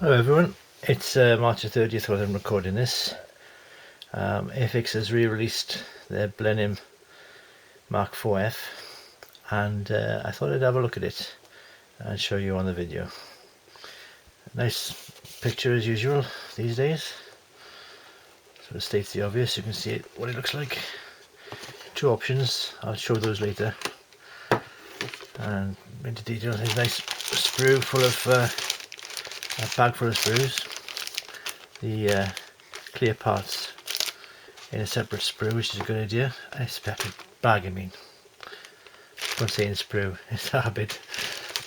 Hello everyone, it's March the 30th when I'm recording this. Airfix has re-released their Blenheim Mk.IV and I thought I'd have a look at it and show you on the video. Nice picture as usual these days. Sort of states the obvious, you can see what it looks like. Two options, I'll show those later. And into detail, there's a nice sprue full of, a bag full of sprues. The clear parts in a separate sprue, which is a good idea. A separate bag, I mean. I'm saying sprue, it's a habit.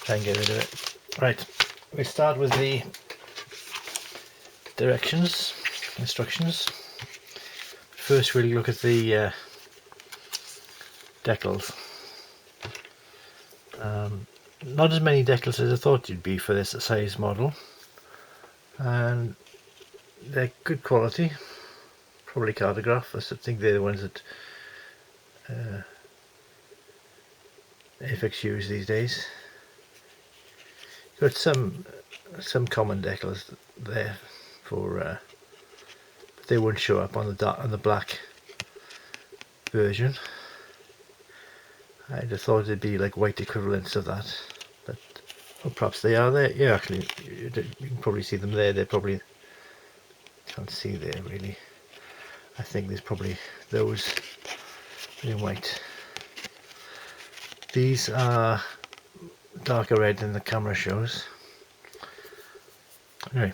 Try and get rid of it. Right, we start with the instructions. First we'll look at the decals. Not as many decals as I thought you'd be for this size model, and they're good quality, probably cartograph. I think they're the ones that Airfix use these days. Got some common decals there for, but they won't show up on the black version. I'd have thought it'd be like white equivalents of that, but perhaps they are there. Yeah, actually, you can probably see them there. They're probably, can't see there really. I think there's probably those in white. These are darker red than the camera shows. Anyway,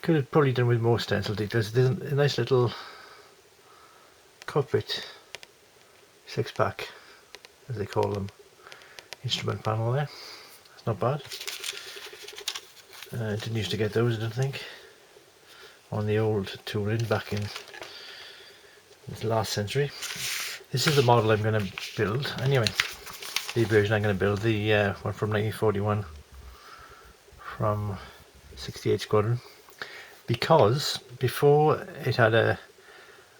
could have probably done with more stencil details. There's a nice little cockpit 6-pack, as they call them, instrument panel there. That's not bad. Didn't used to get those, I don't think, on the old tooling back in the last century. This is the model I'm going to build. Anyway, the version I'm going to build, the one from 1941 from 68 Squadron, because before it had I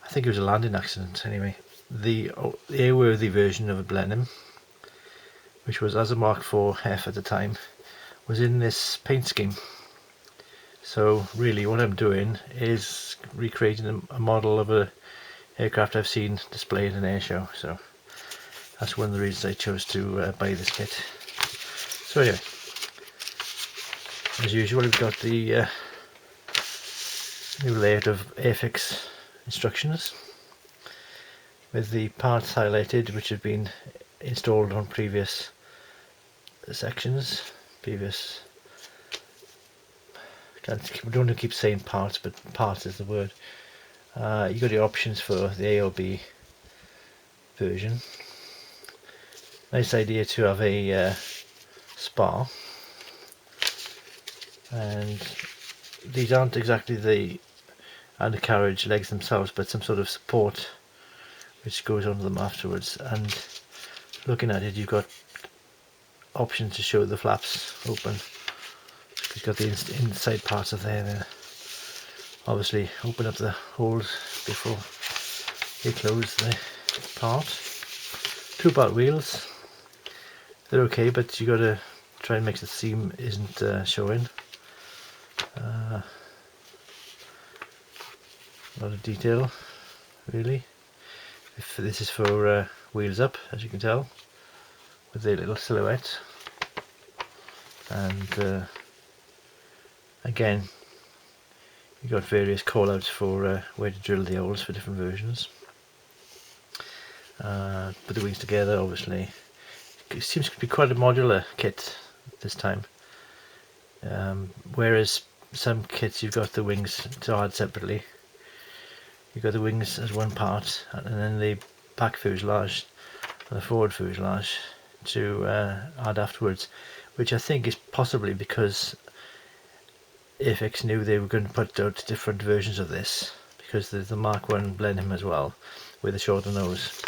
think it was a landing accident anyway, the airworthy version of a Bleheim, which was as a Mk.IV at the time, was in this paint scheme. So really what I'm doing is recreating a model of a aircraft I've seen displayed in an air show. So that's one of the reasons I chose to buy this kit. So anyway, as usual, we've got the new layout of Airfix instructions with the parts highlighted which have been installed on previous sections, I don't want to keep saying parts, but parts is the word. You got your options for the A or B version. Nice idea to have a spar, and these aren't exactly the undercarriage legs themselves, but some sort of support which goes onto them afterwards. And looking at it, you've got options to show the flaps open. You've got the inside parts of there. Obviously open up the holes before you close the part. 2-part wheels, they're okay, but you got to try and make the seam isn't showing. A lot of detail really. This is for wheels up, as you can tell, with their little silhouette. And again, you've got various call-outs for where to drill the holes for different versions. Put the wings together, obviously. It seems to be quite a modular kit this time. Whereas some kits you've got the wings to add separately. You've got the wings as one part, and then the back fuselage and the forward fuselage to add afterwards, which I think is possibly because Airfix knew they were going to put out different versions of this, because there's the Mark I Blenheim as well with a shorter nose,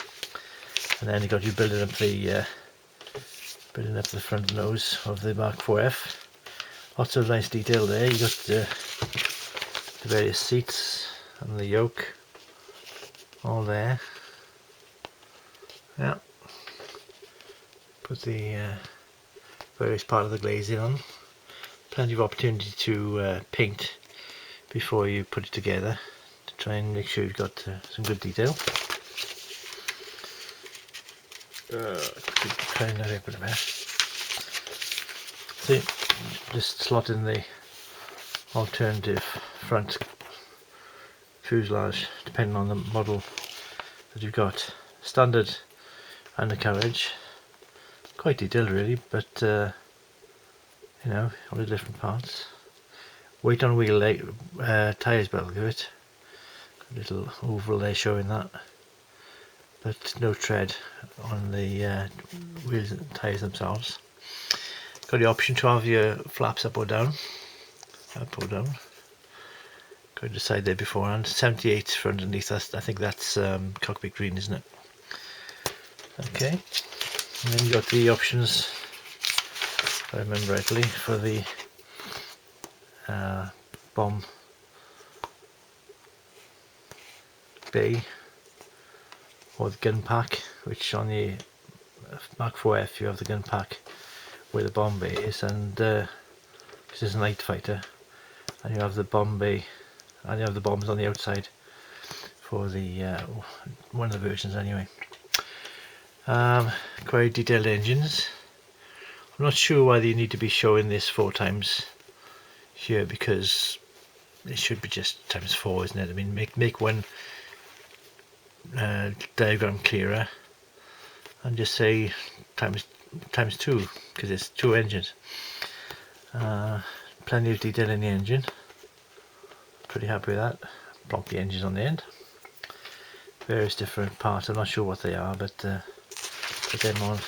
and then you got you building up the front nose of the Mk.IV. Lots of nice detail there. You got the various seats and the yoke all there. Yeah, put the various part of the glazing on. plenty of opportunity to paint before you put it together, to try and make sure you've got some good detail. Try and open a mess. See, just slot in the alternative front fuselage depending on the model that you've got. Standard undercarriage, quite detailed really, but you know, all the different parts. Weight on wheel tyres by the look of it. A little oval there showing that, but no tread on the wheels and tyres themselves. Got the option to have your flaps up or down. Up or down. Got to decide there beforehand. 78 for underneath. I think that's cockpit green, isn't it? Okay. And then you got the options, if I remember rightly, for the bomb bay or the gun pack, which on the Mk.IV you have the gun pack where the bomb bay is, and this is a nightfighter, and you have the bomb bay and you have the bombs on the outside for the one of the versions anyway. Quite detailed engines. I'm not sure why they need to be showing this 4 times here, because it should be just ×4, isn't it? I mean, make one diagram clearer and just say times 2, because it's 2 engines. Plenty of detail in the engine. Pretty happy with that. Plonk the engines on the end. Various different parts. I'm not sure what they are, but put them on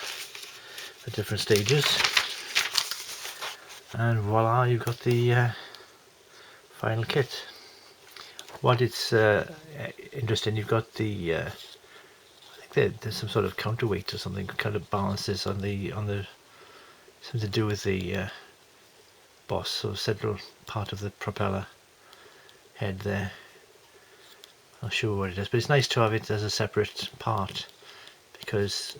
at different stages. And voila, you've got the final kit. What it's interesting, you've got the I think there's some sort of counterweight or something, kind of balances on the something to do with the boss or central part of the propeller head there. Not sure what it is, but it's nice to have it as a separate part because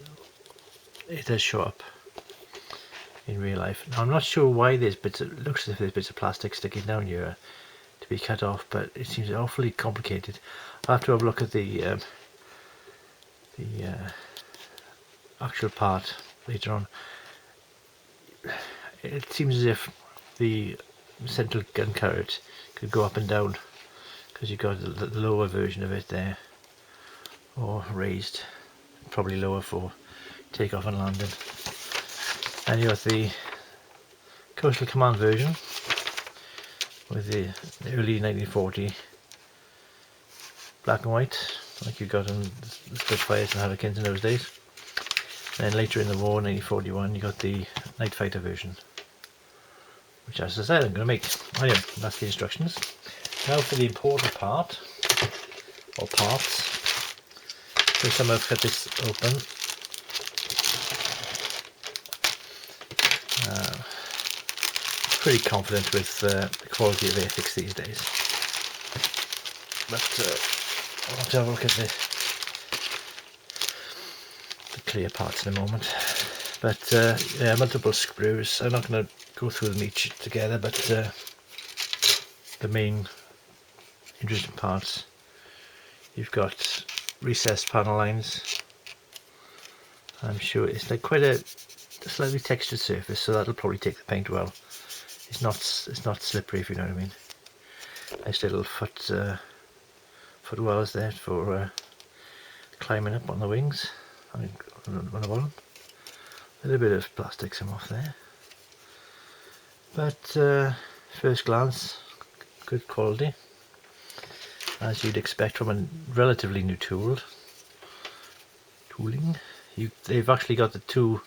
it does show up in real life. Now I'm not sure why there's bits, it looks as if there's bits of plastic sticking down here to be cut off, but it seems awfully complicated. I'll have to have a look at the actual part later on. It seems as if the central gun turret could go up and down, because you've got the lower version of it there, or raised, probably lower for takeoff and landing. And you got the Coastal Command version with the early 1940 black and white, like you got in the Spitfires and Hurricanes in those days. Then later in the war, 1941, you got the Nightfighter version, which, as I said, I'm going to make. Oh yeah, that's the instructions. Now for the important part, or parts. First time I've cut this open. Pretty confident with the quality of Airfix these days. But I'll have to have a look at the clear parts in a moment. But yeah, multiple sprues. I'm not going to go through them each together, but the main interesting parts. You've got recessed panel lines. I'm sure it's like quite a slightly textured surface, so that'll probably take the paint well. It's not slippery, if you know what I mean. Nice little foot wells there for climbing up on the wings. I mean, on the bottom. A little bit of plastic some off there, but first glance, good quality, as you'd expect from a relatively new tooling. They've actually got the 2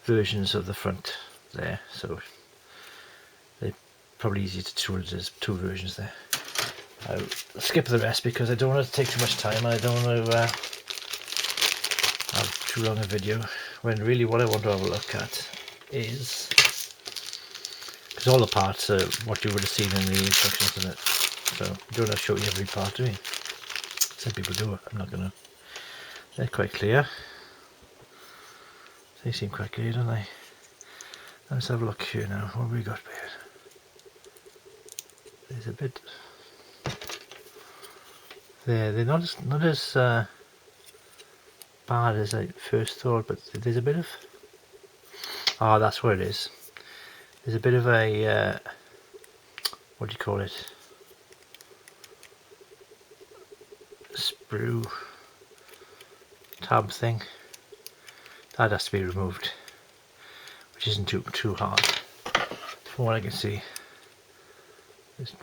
versions of the front there, so they're probably easy to tool. There's 2 versions there. I'll skip the rest because I don't want to take too much time, and I don't want to have too long a video, when really what I want to have a look at is, because all the parts are what you would have seen in the instructions, isn't it? So I don't have to show you every part, do we? Some people do. I'm not gonna. They're quite clear. They seem quite clear, don't they? Let's have a look here now. What have we got here? there's a bit there. They're not as bad as I first thought, but there's a bit of, that's what it is. There's a bit of a what do you call it, sprue tab thing that has to be removed, which isn't too hard from what I can see.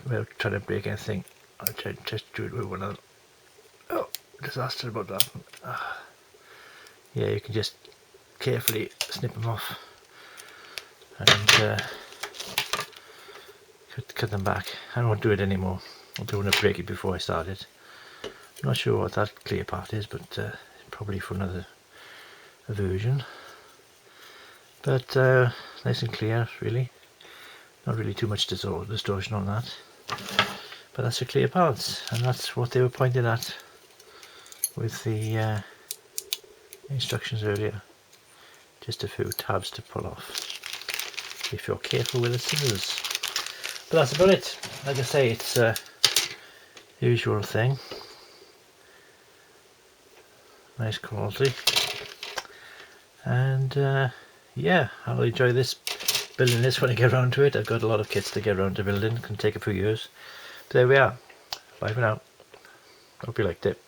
Without trying to break anything, I'll try to just do it with one of them. Oh, disaster about that. Yeah, you can just carefully snip them off and cut them back. I won't do it anymore. I don't want to break it before I start it. I'm not sure what that clear part is, but probably for another version. But nice and clear, really. Not really too much distortion on that. But that's the clear parts, and that's what they were pointing at with the instructions earlier. Just a few tabs to pull off if you're careful with the scissors. But that's about it. Like I say, it's a usual thing. Nice quality. And yeah, I'll enjoy building this when I get around to it. I've got a lot of kits to get around to building. It can take a few years. But there we are. Bye for now. Hope you liked it.